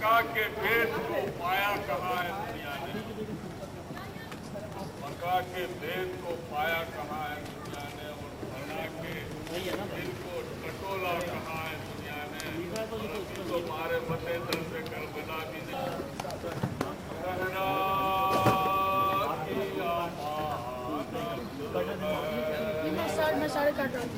मक्का के भेद को पाया कहाँ है दुनिया ने, मक्का के भेद को पाया कहाँ है दुनिया ने, और धरना के दिल को टटोला कहाँ है दुनिया ने, तो मारे बते दर से करबला भी नहीं। कहना मैं सारे काट रहा हूँ।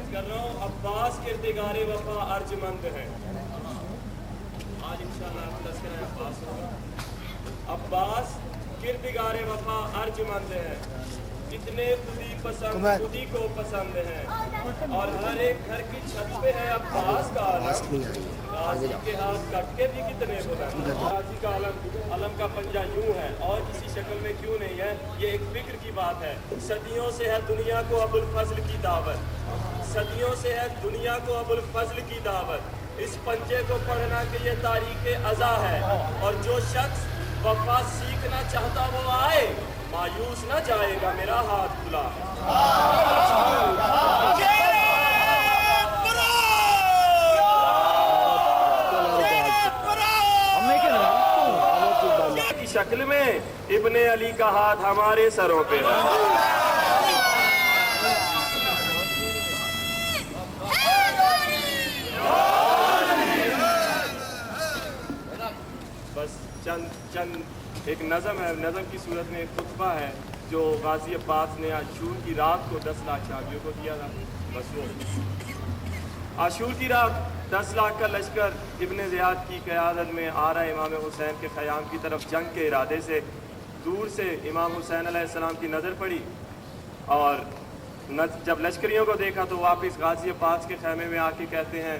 कर रहा हूँ अब्बास किरदिगारे वफा अर्जमंद है। आज इंशाअल्लाह तज़किरा अब्बास होगा। अब्बास किरदिगारे वफा अर्जमंद है, इतने खुदी को पसंद है, और हर एक घर की छत पे है अब्बास का आलम। गाजी के हाथ कट के भी कितने बुलंद। गाजी का अलम का पंजा यूं है और किसी शक्ल में क्यों नहीं है, ये एक फिक्र की बात है। सदियों से है दुनिया को अबुल फजल की दावत, सदियों से है दुनिया को अबुल फजल की दावत। इस पंजे को पढ़ना कि ये तारीख अज़ा है, और जो शख्स वफा सीखना चाहता वो आए, मायूस न जाएगा मेरा हाथ खुला। की शक्ल में इब्ने अली का हाथ हमारे सरों पे है। बस चंद एक नज़म है, नज़म की सूरत में एक खुतबा है जो गाजी अब्बास ने आशूर की रात को 10 लाख शादियों को दिया था। बस वो आशूर की रात 10 لاکھ کا لشکر ابن زیاد کی قیادت میں آ رہا ہے امام حسین کے خیام کی طرف جنگ کے ارادے سے. دور سے امام حسین علیہ السلام کی نظر پڑی اور جب لشکریوں کو دیکھا تو واپس غازی عباس کے خیمے میں آ کے کہتے ہیں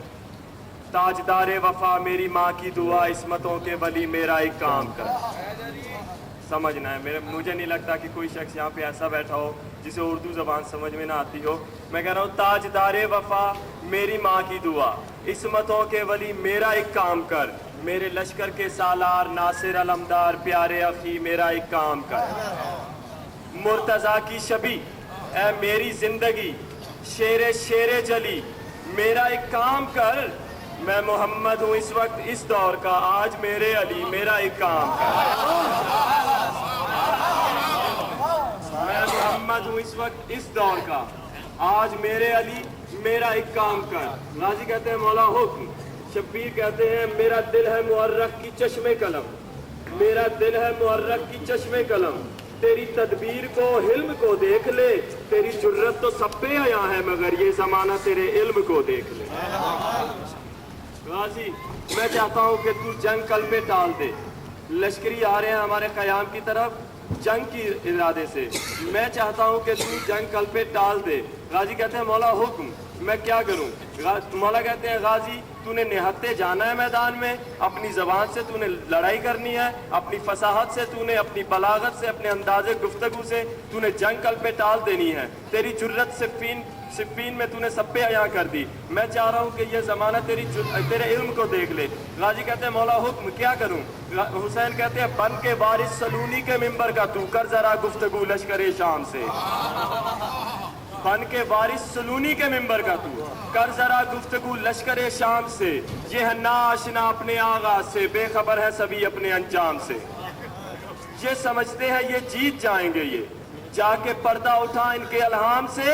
تاجدار وفا میری ماں کی دعا عصمتوں کے ولی میرا ایک کام کر. سمجھنا ہے, مجھے نہیں لگتا کہ کوئی شخص یہاں پہ ایسا بیٹھا ہو جسے اردو زبان سمجھ میں نہ آتی ہو. میں کہہ رہا ہوں تاجدار وفا میری ماں کی دعا عصمتوں کے ولی میرا ایک کام کر, میرے لشکر کے سالار ناصر علمدار پیارے اخی میرا ایک کام کر. مرتضیٰ کی شبی اے میری زندگی شیر جلی میرا ایک کام کر. میں محمد ہوں اس وقت اس دور کا, آج میرے علی میرا ایک کام کر. میں محمد ہوں اس وقت اس دور کا, آج میرے علی میرا ایک کام کر. غازی کہتے ہیں مولا حکم. شبیر کہتے ہیں میرا دل ہے محرک کی چشم قلم, میرا دل ہے محرک کی چشم قلم. تیری تدبیر کو حلم کو دیکھ لے, تیری جرت تو سب پہ آیا ہے مگر یہ زمانہ تیرے علم کو دیکھ لے. غازی میں چاہتا ہوں کہ تو جنگ کل پہ ٹال دے. لشکری آ رہے ہیں ہمارے قیام کی طرف جنگ کی ارادے سے, میں چاہتا ہوں کہ تو جنگ کل پہ ٹال دے. غازی کہتے ہیں مولا حکم میں کیا کروں. مولا کہتے ہیں غازی تو نے نہتے جانا ہے میدان میں, اپنی زبان سے تو نے لڑائی کرنی ہے, اپنی فصاحت سے تو نے, اپنی بلاغت سے, اپنے انداز گفتگو سے تو نے جنگ کل پہ ٹال دینی ہے. تیری جرت صفین میں تو نے سب پہ عیاں کر دی. میں چاہ رہا ہوں کہ یہ زمانہ تیرے علم کو دیکھ لے. غازی کہتے ہیں مولا حکم کیا کروں. حسین کہتے ہیں بن کے وارث سلونی کے ممبر کا تو کر ذرا گفتگو لشکر شام سے. بن کے وارث سلونی کے ممبر کا تو کر ذرا گفتگو لشکر شام سے. یہ ہے ناآشنا اپنے آغاز سے, بے خبر ہے سبھی اپنے انجام سے. یہ سمجھتے ہیں یہ جیت جائیں گے, یہ جا کے پردہ اٹھا ان کے الہام سے,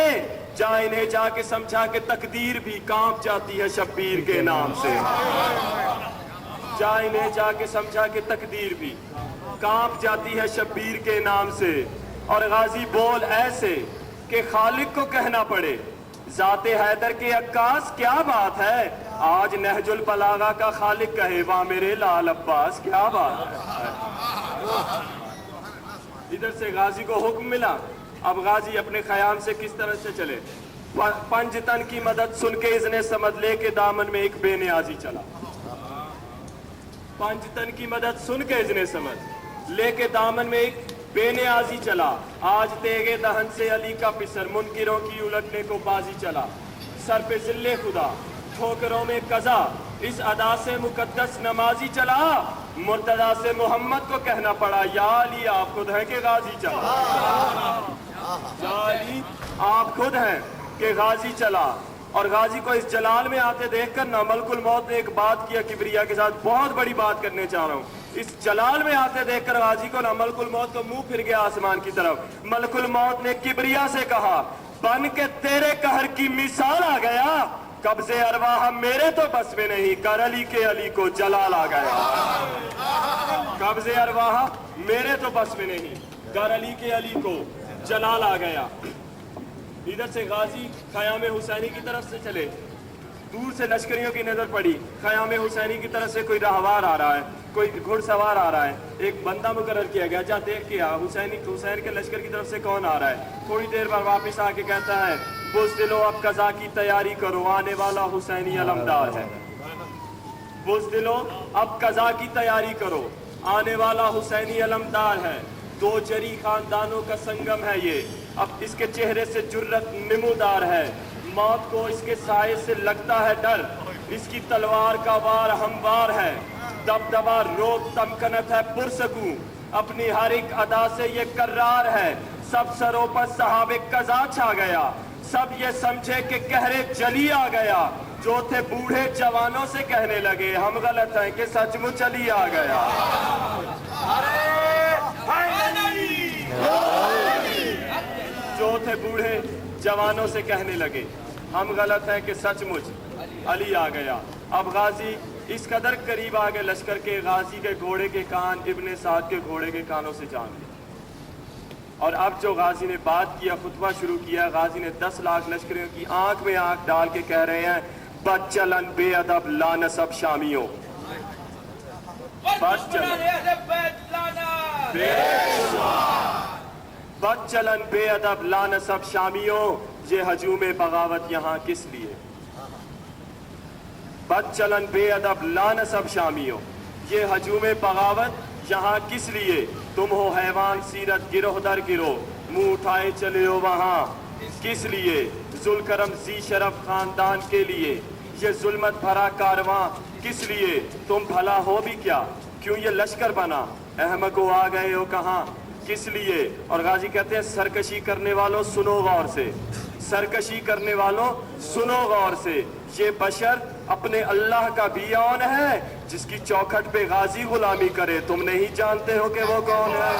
جا انہیں جا کے سمجھا کہ تقدیر بھی کانپ جاتی ہے شبیر کے نام سے. جا انہیں جا کے سمجھا کہ تقدیر بھی کانپ جاتی ہے شبیر کے نام سے. اور غازی بول ایسے کہ خالق کو کہنا پڑے ذات حیدر کے عکاس کیا بات ہے, آج نہج البلاغہ کا خالق کہے واہ میرے لال عباس کیا بات ہے. ادھر سے غازی کو حکم ملا. اب غازی اپنے خیام سے کس طرح سے چلے. پنج تن کی مدد سن کے اذن سمد لے کے دامن میں ایک بے نیازی چلا. پنج تن کی مدد سن کے اذن سمد لے کے دامن میں ایک بے نیازی چلا. آج تیغے دہن سے علی کا پسر منکروں کی الٹنے کو بازی چلا. سر پہ ذل خدا ٹھوکروں میں قضا اس ادا سے مقدس نمازی چلا. مرتضیٰ سے محمد کو کہنا پڑا یا علی آپ خود ہیں کہ غازی چلا. یا علی آپ خود ہیں کہ غازی چلا. اور غازی کو اس جلال میں آتے دیکھ کر نہ ملک الموت نے ایک بات کیا کبریا کے ساتھ, بہت بڑی بات کرنے چاہ رہا ہوں. اس جلال میں آتے دیکھ کر غازی کو نہ ملک الموت کو منہ پھر گیا آسمان کی طرف. ملک الموت نے کبریا سے کہا بن کے تیرے قہر کی مثال آ گیا, قبضے ارواح میرے تو بس میں نہیں, کر علی کے علی کو جلال آ گیا. قبضے ارواح میرے تو بس میں نہیں, کر علی کے علی کو جلال آ گیا. ادھر سے غازی خیام حسینی کی طرف سے چلے. دور سے لشکریوں کی نظر پڑی, خیام حسینی کی طرف سے کوئی راہوار آ رہا ہے, کوئی گھڑ سوار آ رہا ہے. ایک بندہ مقرر کیا گیا, جا دیکھ کے آ حسین کے لشکر کی طرف سے کون آ رہا ہے. تھوڑی دیر بعد واپس آ کے کہتا ہے بزدلو اب قضا کی تیاری کرو, آنے والا حسینی علمدار ہے. بزدلو اب قضا کی تیاری کرو, آنے والا حسینی علمدار ہے. دو جری خاندانوں کا سنگم ہے یہ, اب اس کے چہرے سے جرت نمودار ہے. موت کو اس کے سائے سے لگتا ہے ڈر, اس کی تلوار کا وار ہموار ہے. دبدبا روب تمکنت ہے پرسکون, اپنی ہر ایک ادا سے یہ کرار ہے. سب سروں پر صحاب قضا چھا گیا, سب یہ سمجھے کہ قہر جلی آ گیا. جو تھے بوڑھے جوانوں سے کہنے لگے ہم غلط ہیں کہ سچ مچ علی آ گیا. جو تھے بوڑھے جوانوں سے کہنے لگے ہم غلط ہیں کہ سچ مچ علی آ گیا. اب غازی اس قدر قریب آ گئے لشکر کے, غازی کے گھوڑے کے کان ابن سعد کے گھوڑے کے کانوں سے جان گئے. اور اب جو غازی نے بات کیا, خطبہ شروع کیا, غازی نے 10 لاکھ لشکریوں کی آنکھ میں آنکھ ڈال کے کہہ رہے ہیں बदचलन बेअदब लानसब शामियों, बदचलन बेअदब लानसब शामियों, ये हजूम बगावत यहाँ किस लिए? बदचलन बेअदब लानसब शामियों, ये हजूम बगावत यहाँ किस लिए? तुम हो हैवान सीरत गिरोह दर गिरोह, मुंह उठाए चले हो वहाँ किस लिए? जुल्करम जी शरफ खानदान के लिए ये जुल्मत भरा कारवां किस लिए? तुम भला हो भी क्या, क्यों ये लश्कर बना? अहमको आ गए हो कहाँ किस लिए? और गाजी कहते हैं सरकशी करने वालों सुनो गौर से, सरकशी करने वालों सुनो गौर से, ये बशर अपने अल्लाह का बियान है जिसकी चौखट पे गाजी गुलामी करे। तुम नहीं जानते हो कि वो कौन है?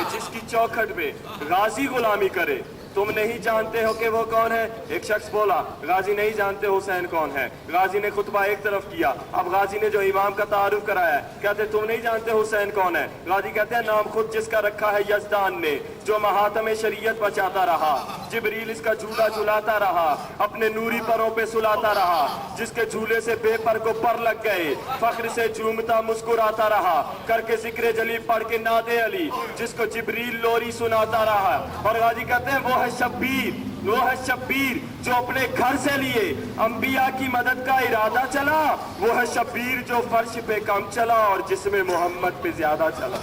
जिसकी चौखट पे गाजी गुलामी करे, तुम नहीं जानते हो कि वो कौन है? एक शख्स बोला गाजी नहीं जानते हुसैन कौन है। गाजी ने खुतबा एक तरफ किया, अब गाजी ने जो इमाम का तारुफ कराया है, कहते तुम नहीं जानते हुसैन कौन है? गाजी कहते हैं नाम खुद जिसका रखा है यज़दान ने, जो महातम शरीयत बचाता रहा, जिब्रील इसका झूला झुलाता रहा, अपने नूरी परों पे सुलाता रहा, जिसके झूले से बेपर को पर लग गए, फख्र से झूमता मुस्कुराता रहा, करके जिक्र जली पढ़ के नादे अली, जिसको जिब्रील लोरी सुनाता रहा। और गाजी कहते हैं वो है शब्बीर जो अपने घर से लिए अंबिया की मदद का इरादा चला, वो है शब्बीर जो फर्श पे कम चला और जिसमें मोहम्मद पे ज्यादा चला।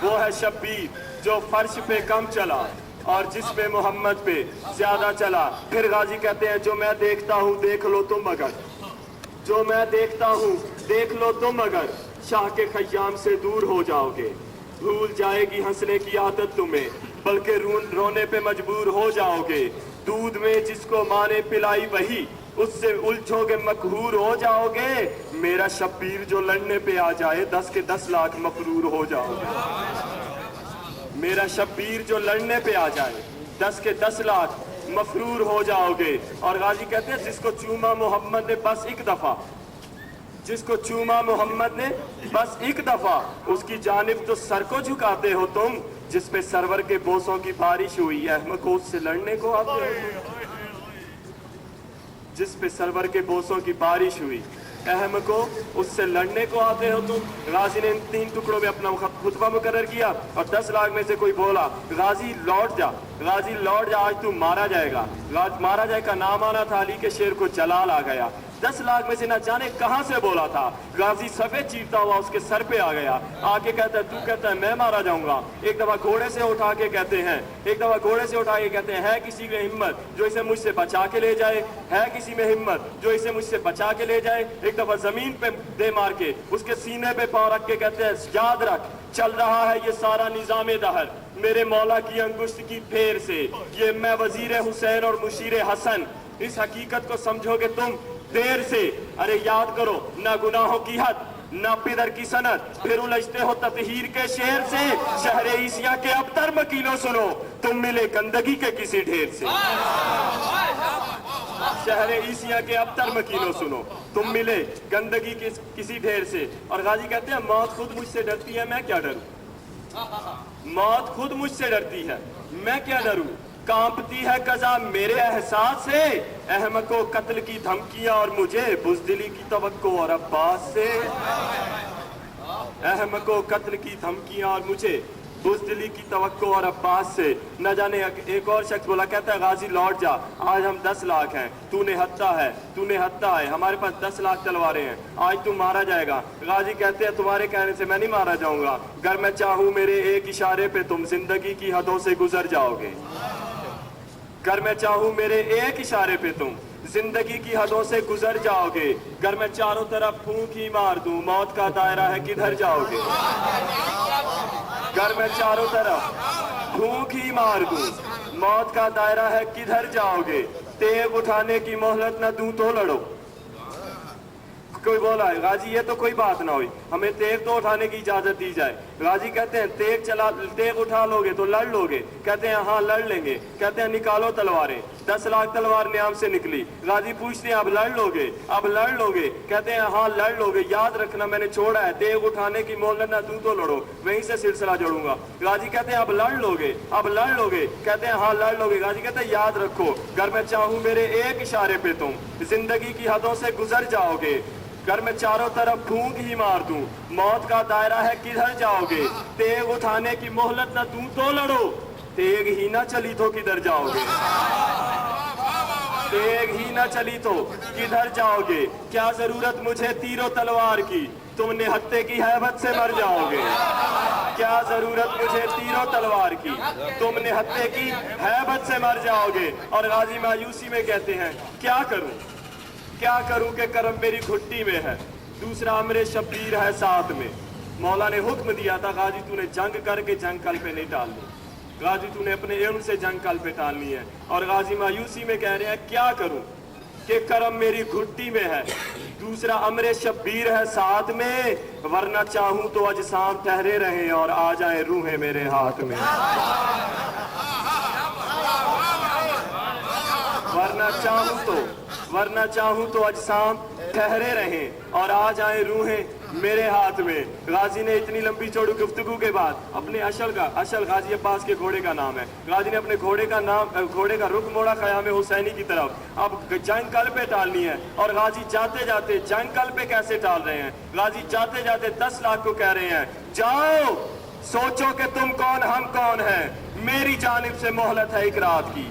वो है शब्बीर जो फर्श पे कम चला और जिसमें मोहम्मद पे ज्यादा चला। फिर गाजी कहते हैं जो मैं देखता हूँ देख लो तुम अगर, जो मैं देखता हूँ देख लो तुम अगर, शाह के खयाम से दूर हो जाओगे, भूल जाएगी हंसने की आदत तुम्हें, बल्कि रोने पे मजबूर हो जाओगे। दूध में जिसको माँ ने पिलाई वही, उससे उलझोगे मकहूर हो जाओगे। मेरा शब्बीर जो लड़ने पे आ जाए 10 के 10 लाख मफरूर हो जाओगे। मेरा शब्बीर जो लड़ने पे आ जाए 10 के 10 लाख मफरूर हो जाओगे। और गाजी कहते हैं जिसको चूमा मोहम्मद ने बस एक दफा, जिसको चूमा मोहम्मद ने बस एक दफा, उसकी जानिब तो सर को झुकाते हो तुम, जिस पे सरवर के बोसों की बारिश हुई अहमद को उससे लड़ने को आते हो। जिस पे सरवर के बोसों की बारिश हुई अहमद को उससे लड़ने को आते हो तुम। गाजी ने इन 3 टुकड़ों में अपना खुतबा मुकर्रर किया और 10 लाख में से कोई बोला गाजी लौट जा, गाजी लौट जा, आज तू मारा जाएगा। मारा जाए का नाम आना था, अली के शेर को जलाल आ गया। 10 लाख में से न जाने कहां से बोला था, गाजी सफेद चीरता हुआ उसके सर पे आ गया। आके कहता है तू कहता है मैं मारा जाऊंगा। एक दफा घोड़े से उठा के कहते हैं, एक दफा घोड़े से उठा के कहते हैं है किसी में हिम्मत जो इसे मुझसे बचा के ले जाए, है किसी में हिम्मत जो इसे मुझसे बचा के ले जाए। एक दफा जमीन पे दे मार के उसके सीने पे पांव रख के कहते हैं याद रख चल रहा है ये सारा निजामे दहर मेरे मौला की अंगुश्त की फेर से, ये मैं वजीर हुसैन और मुशीर हसन। इस हकीकत को समझोगे तुम देर से। अरे याद करो ना गुनाहों की हद ना पिदर की सनत, फिर उलझते हो ततहीर के शेर से। शहरे ईसिया के अबतर मकीनों सुनो, तुम मिले गंदगी के किसी ढेर से। शहरे ईसिया के अबतर मकीनों सुनो, तुम मिले गंदगी के किसी ढेर से। और गाजी कहते हैं मौत खुद मुझसे डरती है मैं क्या डरूं, मौत खुद मुझसे डरती है मैं क्या डरूं। कांपती है कज़ा मेरे एहसास से, अहमद को कत्ल की धमकियां और मुझे बुज़दिली की तवक्को और अब्बास से। अहमद को कत्ल की धमकियां और मुझे बुज़दिली की तवक्को और अब्बास से। न जाने एक और शख्स बोला कहता है गाजी लौट जा, आज हम 10 लाख हैं, तूने हत्ता है, तूने हत्ता है, हमारे पास 10 लाख तलवारें हैं, आज तू मारा जाएगा। गाजी कहते हैं तुम्हारे कहने से मैं नहीं मारा जाऊंगा, अगर मैं चाहूं मेरे एक इशारे पे तुम जिंदगी की हदों से गुजर जाओगे। अगर मैं चाहूं मेरे एक इशारे पे तुम जिंदगी की हदों से गुजर जाओगे। अगर मैं चारों तरफ फूंक ही मार दूं मौत का दायरा है किधर जाओगे। अगर मैं चारों तरफ फूंक ही मार दूं मौत का दायरा है किधर जाओगे। तेग उठाने की मोहलत न दूं तो लड़ो, कोई बोला है गाजी ये तो कोई बात ना हुई, हमें तेग तो उठाने की इजाजत दी जाए। गाजी कहते हैं तेग उठा लोगे तो लड़ लोगे? कहते हैं हाँ लड़ लेंगे। कहते हैं निकालो तलवारें। 10 लाख तलवार न्याम से निकली। गाजी पूछते हैं अब लड़ लोगे? अब लड़ लोगे? कहते हैं हाँ लड़ लोगे, याद रखना मैंने छोड़ा है, तेग उठाने की मोल ना तू तो लड़ो, वहीं से सिलसिला जोड़ूंगा। गाजी कहते हैं अब लड़ लोगे? अब लड़ लोगे? कहते हैं हाँ लड़ लोगे। गाजी कहते हैं याद रखो, अगर मैं चाहूं मेरे एक इशारे पे तुम जिंदगी की हदों से गुजर जाओगे, अगर मैं चारों तरफ फूंक ही मार दूं, मौत का दायरा है किधर जाओगे? तेग उठाने की मोहलत ना दूं तो लड़ो, तेग ही ना चली तो किधर जाओगे? तेग ही ना चली तो किधर जाओगे? क्या जरूरत मुझे तीरों तलवार की, तुमने हत्थे की हैबत से मर जाओगे। क्या जरूरत मुझे तीरों तलवार की, तुमने हत्थे की हैबत से मर जाओगे। और गाजी मायूसी में कहते हैं क्या करूं कि करम मेरी घुट्टी में है, दूसरा अमरे शब्बीर है साथ में। मौला ने हुक्म दिया था गाजी तूने जंग करके जंग कल पे नहीं टालनी, गाजी तूने अपने इल्म से जंग कल पे टालनी है। और गाजी मायूसी में कह रहे हैं क्या करूं कि करम मेरी घुट्टी में है, दूसरा अमरे शब्बीर है साथ में, वरना चाहूं तो अजसाम ठहरे रहे और आ जाए रूहें मेरे हाथ में। वरना चाहूं तो अजसाम ठहरे रहें और आ जाए रूहें मेरे हाथ में। गाजी ने इतनी लंबी चौड़ी गुफ्तगू के बाद अपने अशल गाजी अब्बास के घोड़े का नाम है, गाजी ने अपने घोड़े का रुख मोड़ा क़याम हुसैनी की तरफ। अब जंग कल पे टालनी है और गाजी जाते जाते जंग कल पे कैसे टाल रहे हैं? गाजी जाते जाते 10 लाख को कह रहे हैं जाओ सोचो कि तुम कौन हम कौन है, मेरी जानिब से मोहलत है एक रात की।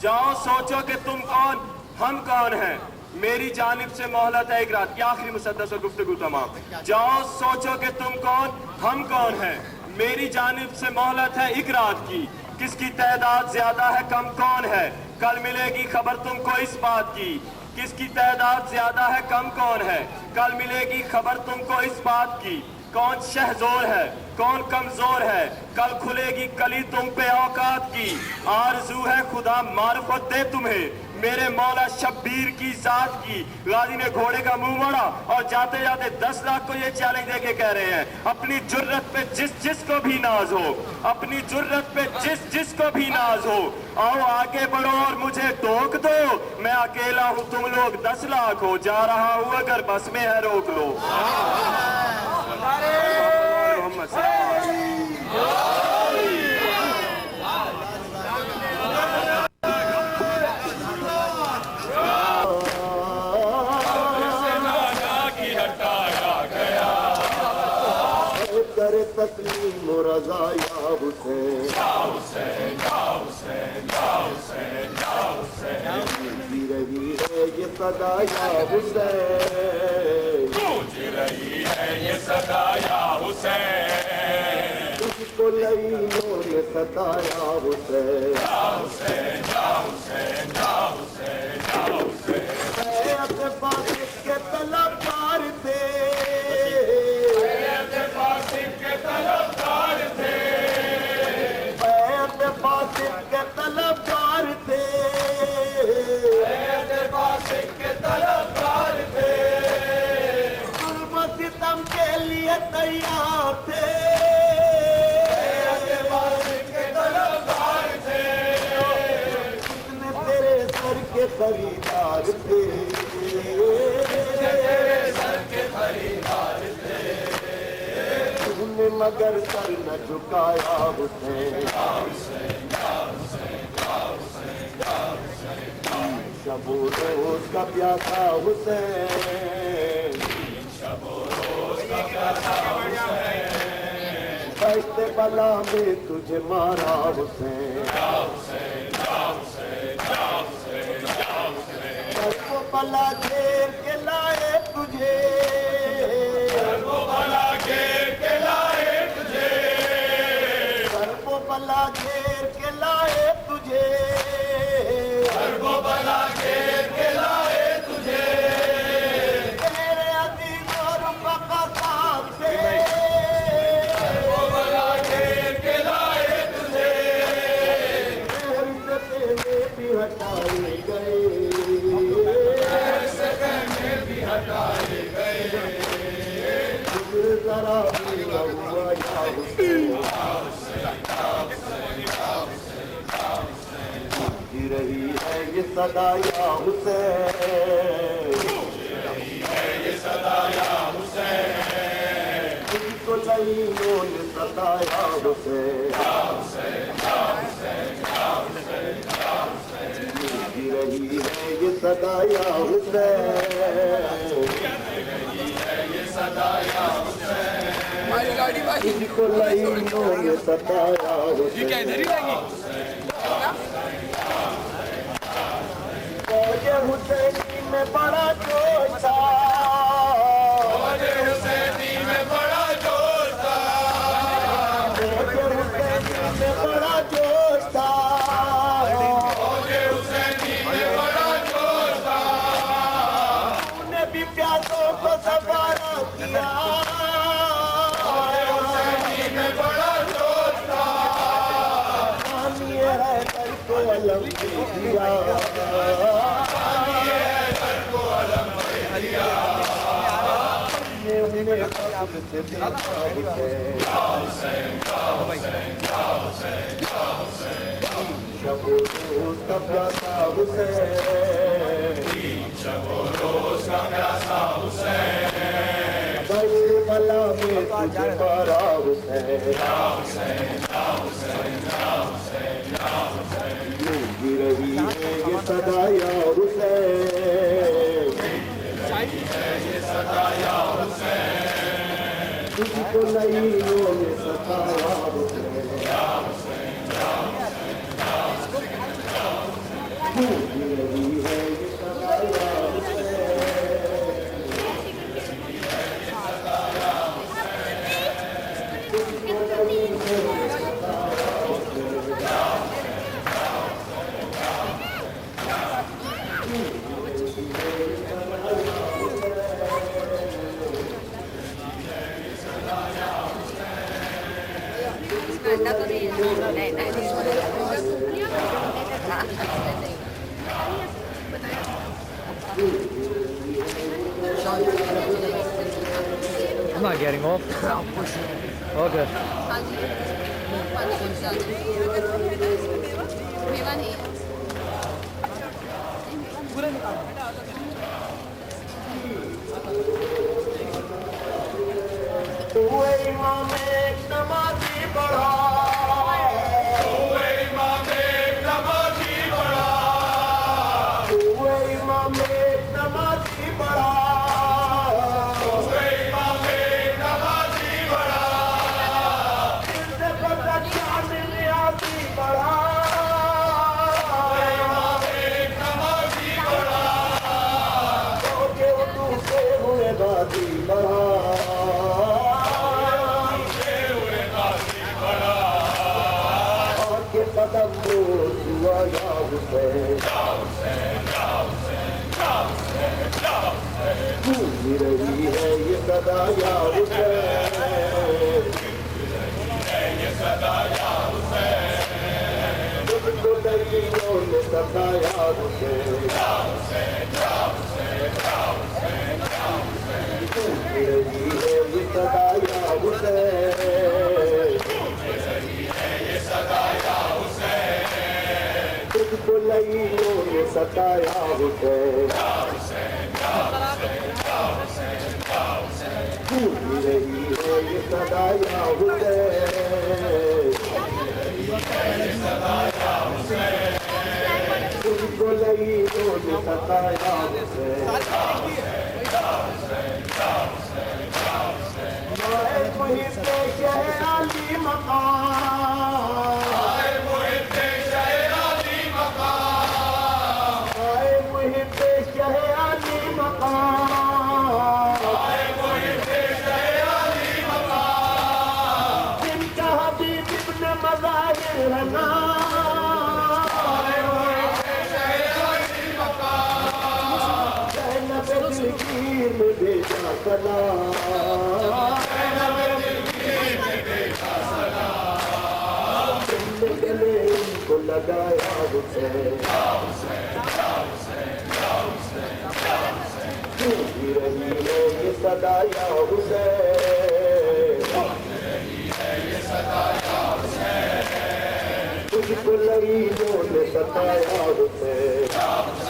जाओ सोचो कि तुम कौन हम कौन हैं, मेरी जानिब से मोहलत है एक रात की। आखिरी मुसद्दस और गुफ्तगू तमाम। जाओ सोचो कि तुम कौन हम कौन हैं, मेरी जानिब से मोहलत है एक रात की। किसकी तादाद ज्यादा है कम कौन है, कल मिलेगी खबर तुमको इस बात की। किसकी तादाद ज्यादा है कम कौन है, कल मिलेगी खबर तुमको इस बात की। कौन शहजोर है कौन कमजोर है, कल खुलेगी कली तुम पे औकात की। आरज़ू है खुदा मार्फत दे तुम्हें, मेरे मौला शब्बीर की जात की। गाजी ने घोड़े का मुंह मोड़ा और जाते जाते 10 लाख को ये चैलेंज देके कह रहे हैं अपनी जुर्रत पे जिसको भी नाज हो, अपनी जुर्रत पे जिसको भी नाज हो, आओ आगे बढ़ो और मुझे टोक दो। मैं अकेला हूँ तुम लोग 10 लाख हो, जा रहा हूँ अगर बस में है रोक लो। करे तस्लीम रज़ा या हुसैन, या हुसैन, या हुसैन, या हुसैन, या हुसैन, गूंज रही है ये सदा या हुसैन, गूंज रही है ये सदा या हुसैन, तुझको लईलों ने सताया हुसैन, या हुसैन, या हुसैन, या हुसैन, या हुसैन। मैं अपने फासिक के तलबगार थे, तलबगार थे, मैं अपने फासिक के तलबगार थे, मैं अपने फासिक के तलबगार थे, जुल्म सितम के लिए तैयार थे, मैं अपने फासिक के तलबगार थे, कितने तेरे सर के खरीदार थे, तेरे सर के खरीदार थे, तुमने मगर सर न झुकाया हुसैन, शबो रोज का प्यासा हुसैन, शबो रोज का प्यासा हुसैन, बैठते बला में तुझे मारा हुसैन, को बला घेर के लाए तुझे, को बला घेर के लाए तुझे, को बला घेर के लाए तुझे, को बला घेर के लाए तुझे, तेरे अजीज और बका साथ से, صدا یا حسین تجھ کو لعینوں نے ستایا حسین گونجی رہی ہے یہ صدا یا حسین تجھ کو لعینوں نے ستایا حسین فوج حسینی میں بڑا جوش تھا فوج حسینی میں بڑا جوش تھا فوج حسینی میں بڑا جوش تھا فوج حسینی میں بڑا جوش تھا انہوں نے بھی پیاسوں کو سفارا کیا فوج حسینی میں بڑا جوش تھا حامی حیدر کو علم دے دیا شب و روز کا پیاسا حسین کربلا میں تجھے مارا حسین گونجی رہی ہے یہ صدا یا حسین تجھ کو لعینوں نے ستایا حسین گونجی رہی ہے یہ صدا یا I'm not getting off. All good. امام ایک نمازی بڑھا امام ایک نمازی بڑھا امام ایک نمازی بڑھا امام ایک نمازی بڑھا دل سے بدل جانے نیازی بڑھا امام ایک نمازی بڑھا تو کہ اردو سے ہوئے غازی بڑھا قدم روز ہوا یا حسین گونجی رہی ہے یہ صدا یا حسین تجھ کو لعینوں نے ستایا حسین گونجی رہی ہے یہ صدا یا حسین تجھ کو لعینوں نے ستایا حسین گونجی رہی ہے یہ صدا یا حسین تجھ کو لعینوں نے ستایا حسین محب شہر علی مقام محب شہر علی مقام جن کا حبیب ابن مظاہر رہنا زینب دلگیر میں بھیجا سلام گلے ان کو لگایا حسین گونجی رہی ہے یہ صدا یا حسین تجھ کو لعینوں نے ستایا حسین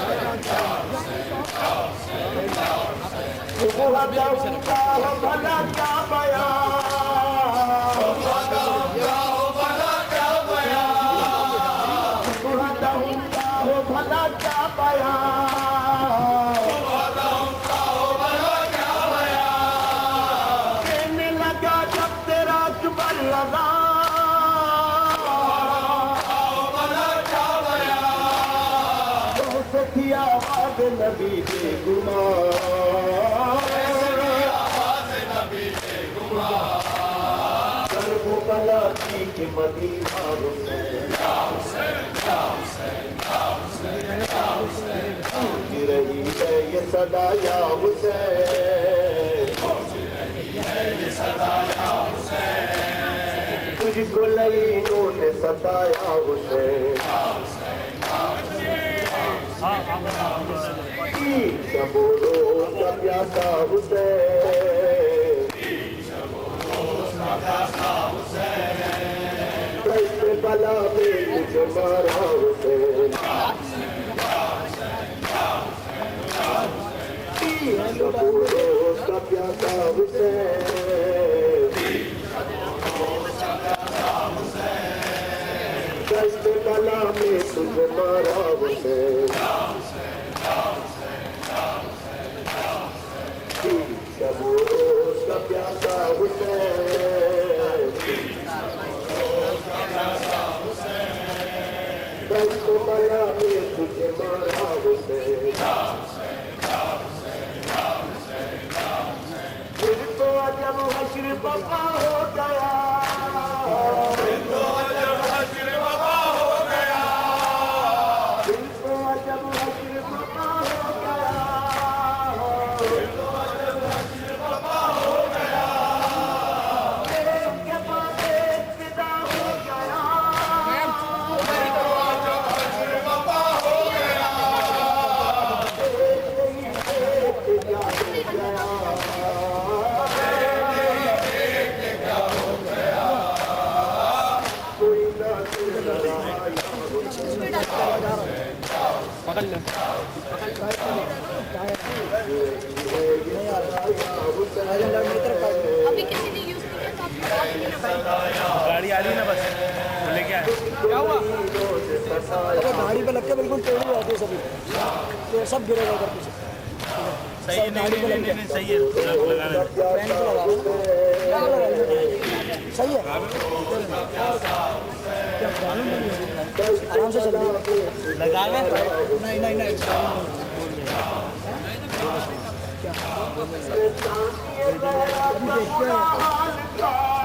بداؤں گا بھلا کیا بیان بداؤں گا بھلا کیا بیان بداؤں گا بھلا کیا بیان بداؤں گا بھلا کیا بیان کہنے لگا جب تیرا اکبر لگا کیا آواز نبی بے گمان کربلا کی کہ مدینہ گونج رہی ہے یہ صدا یا حسین تجھ کو لعینوں نے ستایا حسین شبولو کا پیاسا حسین کیسے بلا میں مجھے مارا حسین شبولو کا پیاسا حسین کیسے بلا میں تجھے مارا حسین شبوروز کا پیاسا حسین دست بلا میں تجھے مارا حسین پھر تو جب حشر بپا ہو گیا پھر تو جب حشر بپا ہو گیا پھر تو جب حشر بپا ہو گیا ابھی کسی نے یوز کیا گاڑی آ رہی ہے نا بس لے کے آئے کیا ہوا گاڑی پہ لگ کے بالکل ٹیڑھی ہوتی ہے سبھی تو سب گرے گا ادھر پیچھے صحیح ہے نہیں صحیح ہے لگانا پین کو لگا صحیح ہے آرام سے چلیے لگا لیں نہیں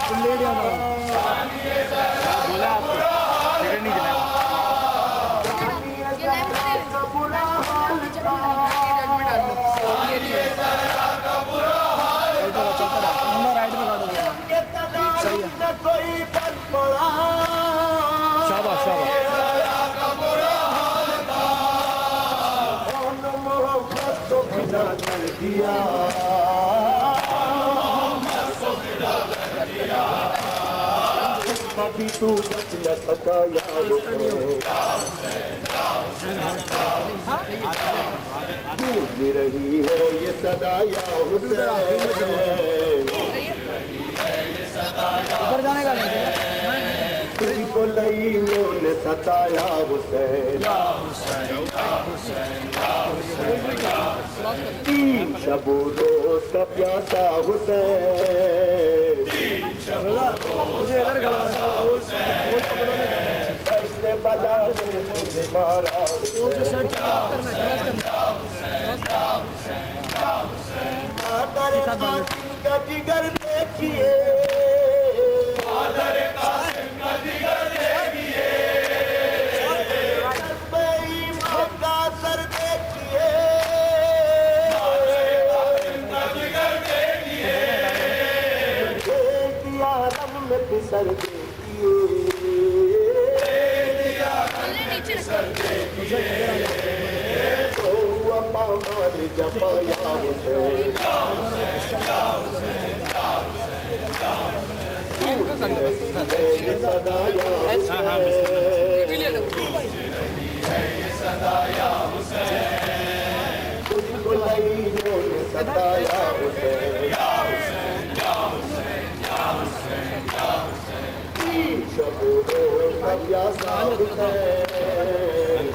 تم لے لیا بولا آپ کو ٹکٹ نہیں چلا رائٹ میں کاٹو صحیح ہے شاباش ابھی تو بچ نہ سکا یا گونج رہی ہے یہ صدا یا حسین اوپر جانے کا نہیں تجھ کو لعینوں نے ستایا حسین تین شب و روز کا پیاسا حسین ایسے بلا میں مجھے مارا آدھر قاسم کا جگر دیکھیے سر सदा या हुसैन शब रोज का प्यासा हुसैन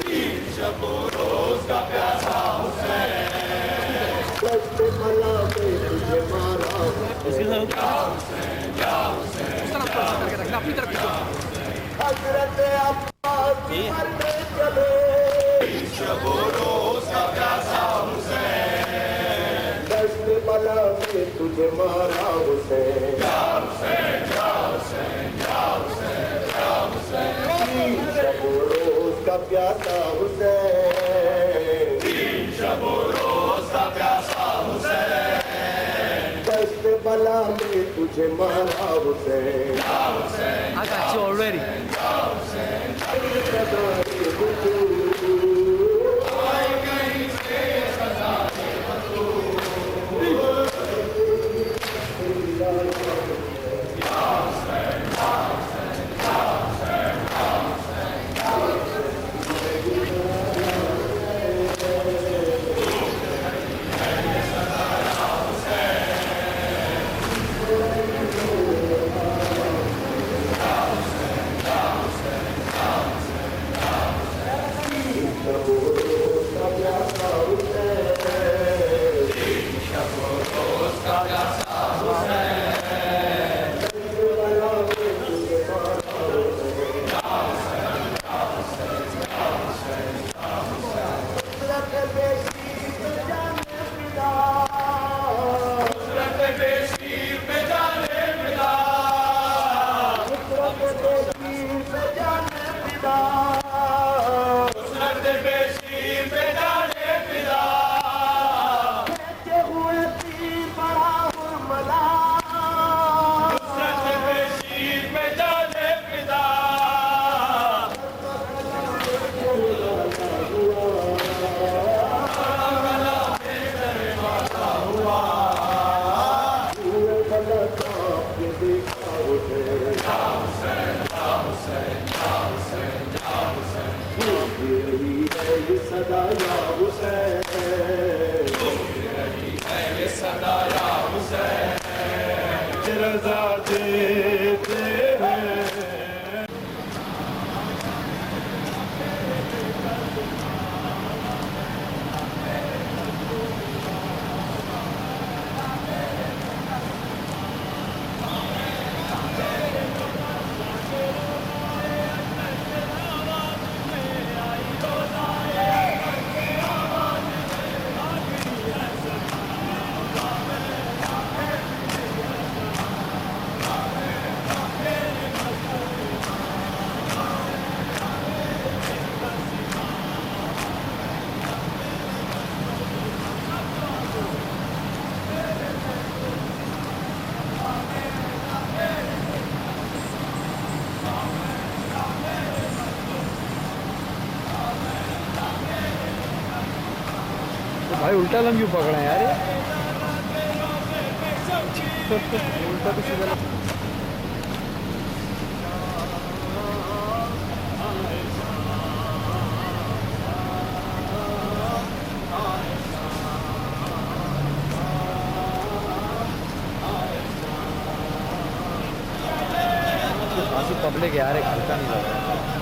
दस्त मला पे तुझे मारा हजरत अब्बास मरने चले दस्त मला पे तुझे मारा हुसैन शब रोज का प्यासा हुसैन दस्त बला में तुझे मारा Hussain I got you already. भाई उल्टा लम क्यों पकड़ा यार ये? उल्टा तो सीधा खासी पब्लिक यार, एक हल्का नहीं लग रहा।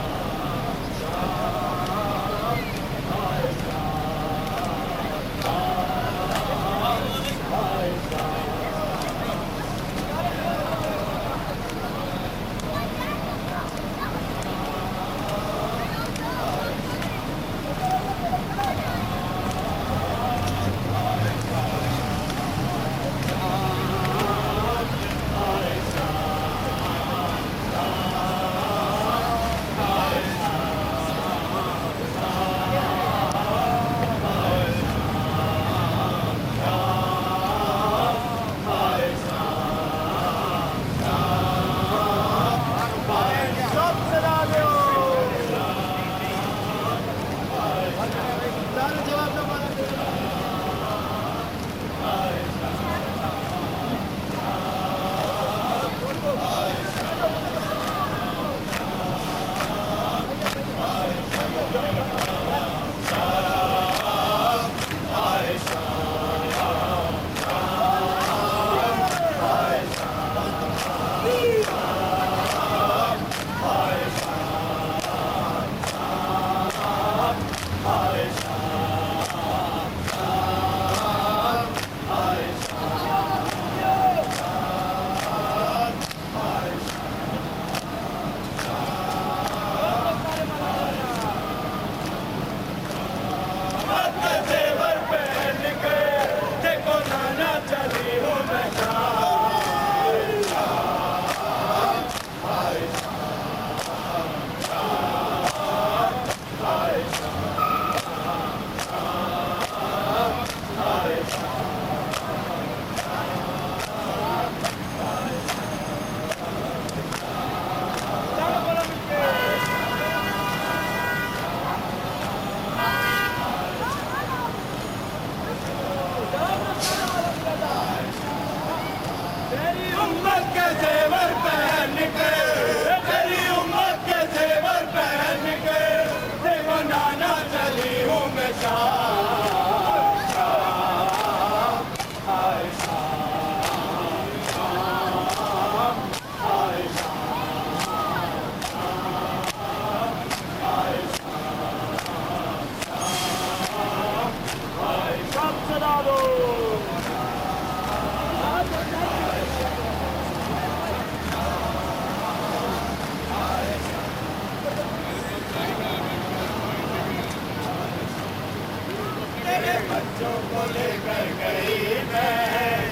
بچوں کو لے کر گئی میں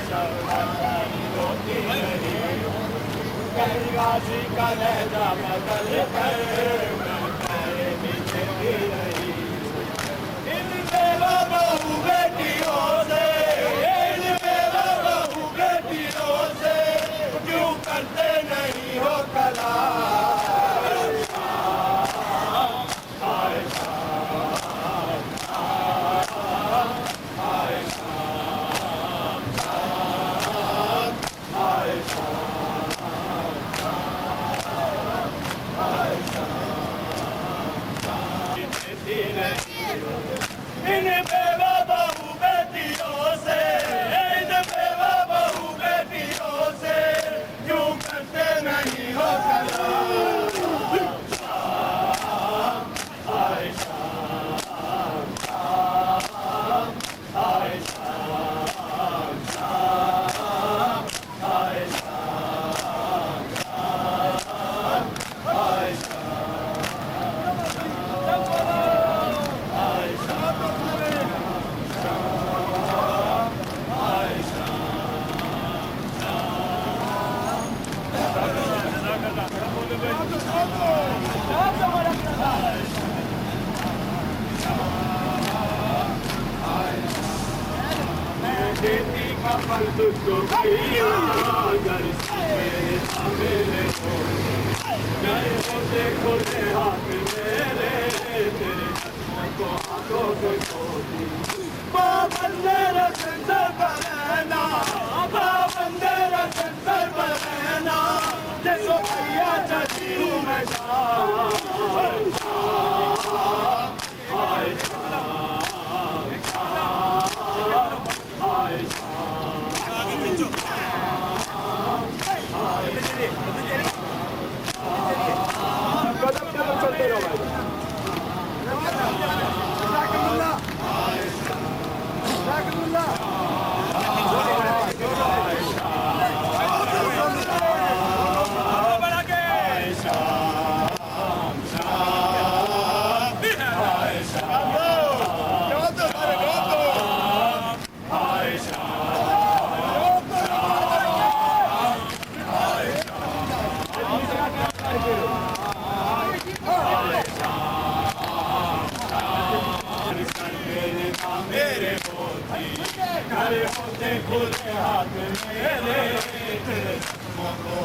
روتی رہی کہیں غازی کا لہجہ بدل کر میں پیچھے بھی رہی ان بیوہ بہو بیٹیوں سے ان بیوہ بہو بیٹیوں سے کیوں کرتے نہیں ہو کلام ان بیوہ بہو بیٹیوں سے ان بیوہ بہو بیٹیوں سے کیوں کرتے نہیں ہو دیتی کا پل تجھ کو کیا گر میرے میرے گئے ہوتے کھلے ہاتھ میرے تیرے قدموں کو ہاتھوں سے کھوتی پابندے رسن سر پر رہنا پابندے رسن سر پر رہنا جیسو بھیا چلی ہوں میں چلتے رہو میرے کھڑے ہوتے کھلے ہاتھ میرے تیرے قدموں کو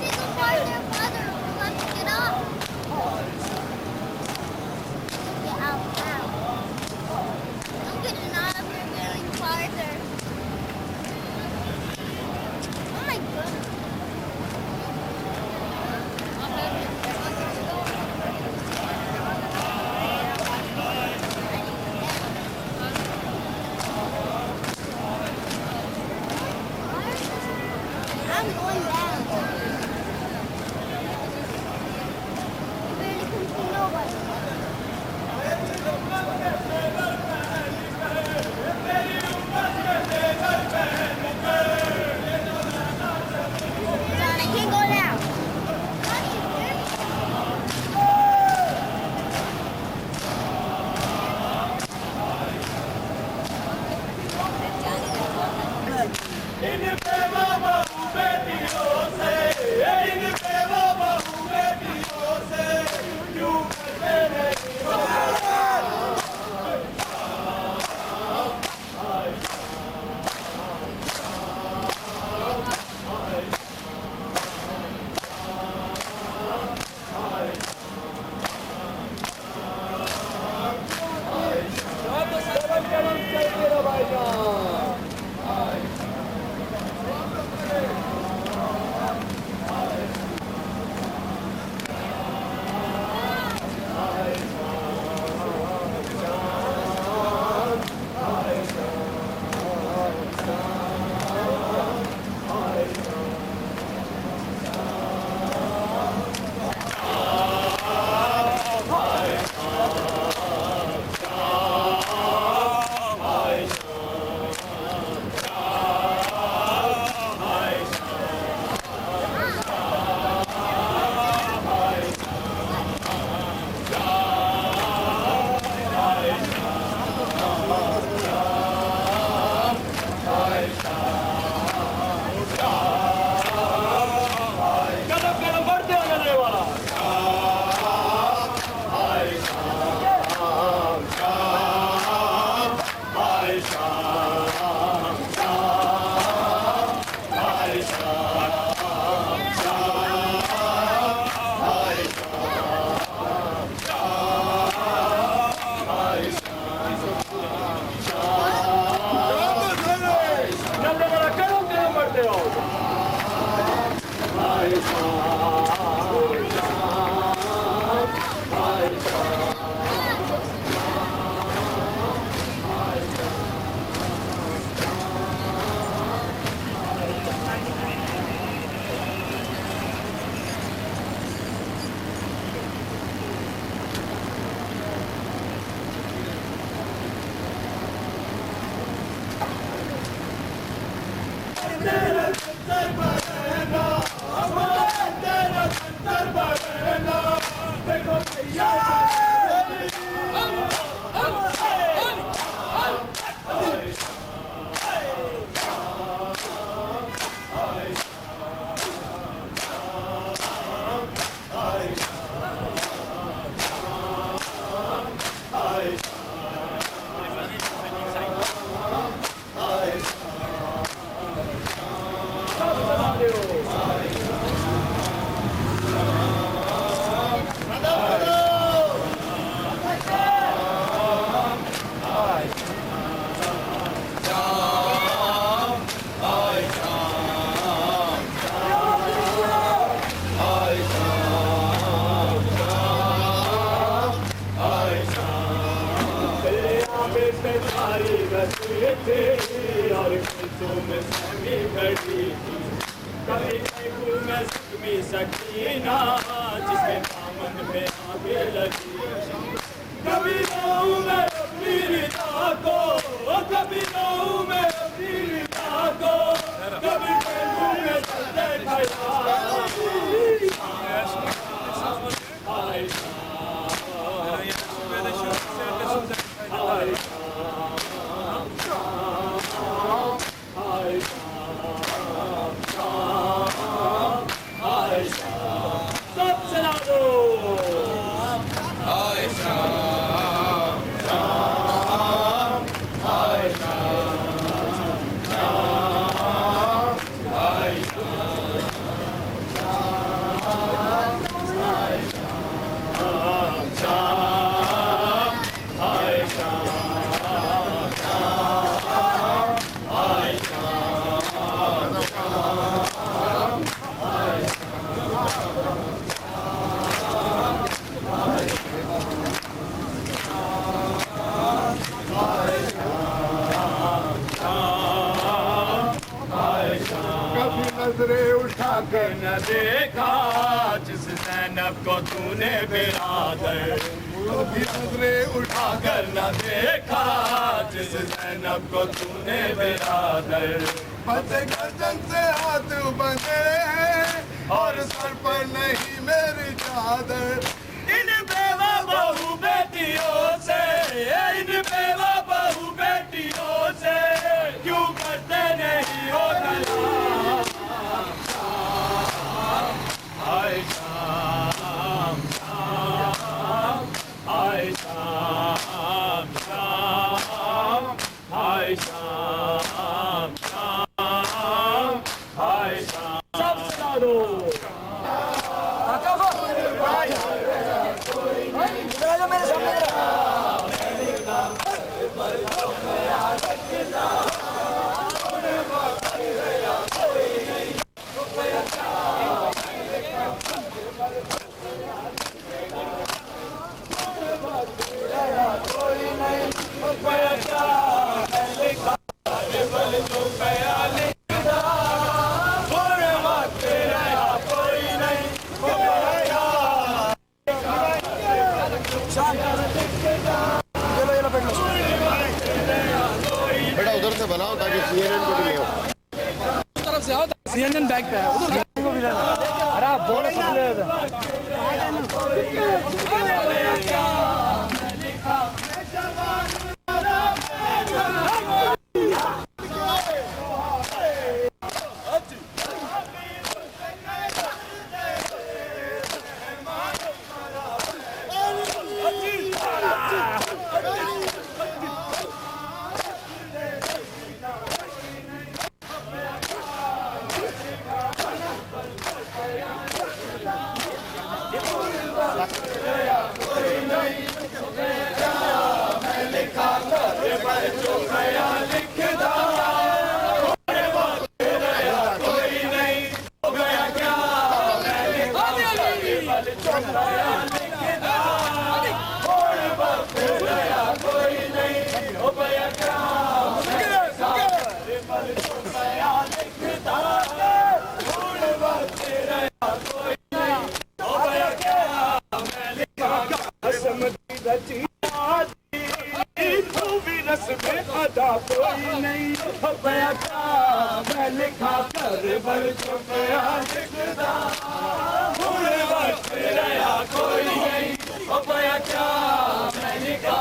Take apart their father. Let's get up. Get out now. Don't get it out of here going farther. Oh my goodness. I'm going down. I barely can see nobody. John, I can't go down. नजरें उठा कर न देखा जिस ज़ैनब को तूने बिरादर कभी नजरें उठा कर न देखा जिस ज़ैनब को तूने बिरादर फतेह गर्दन से हाथ बंधे हैं और सर पर नहीं मेरी चादर इन बेवा बहू बेटियों से इन बेवा बहू बेटियों से क्यों करते नहीं हो गला हाय शाम शाम हाय शाम शाम हाय शाम शाम हाय शाम सब सारो मेरे सामने बेटा उधर से बनाओ ताकि CNN को भी ले आओ तरफ से आओ CNN बैग पे है उधर को भी लेना अरे आप बोले सब ले कोई नहीं हो गया क्या मैं लिखा कर बल को गया लिखता भूल वक्त रहा कोई नहीं हो गया क्या मैं लिखा